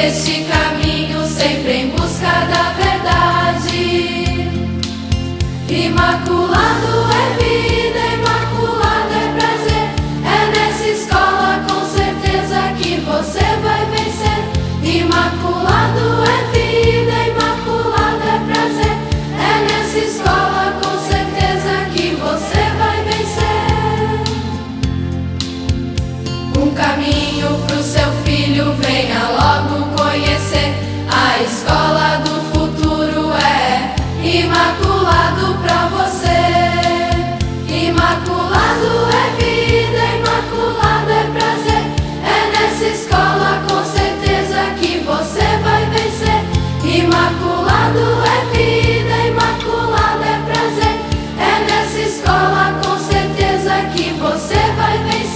neste caminho sempre em busca da verdade. Imaculado é vida, imaculado é prazer. É nessa escola com certeza que você vai vencer. Imaculado é vida, imaculado é prazer. É nessa escola com certeza que você vai vencer. Um caminho pro seu filho, venha logo conhecer. A escola do futuro é imaculado pra você. Imaculado é vida, imaculado é prazer. É nessa escola com certeza que você vai vencer. Imaculado é vida, imaculado é prazer. É nessa escola com certeza que você vai vencer.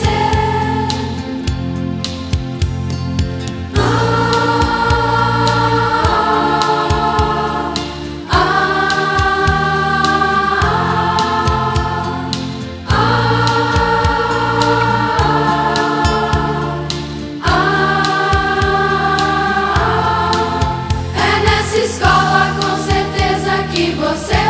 Escola com certeza que você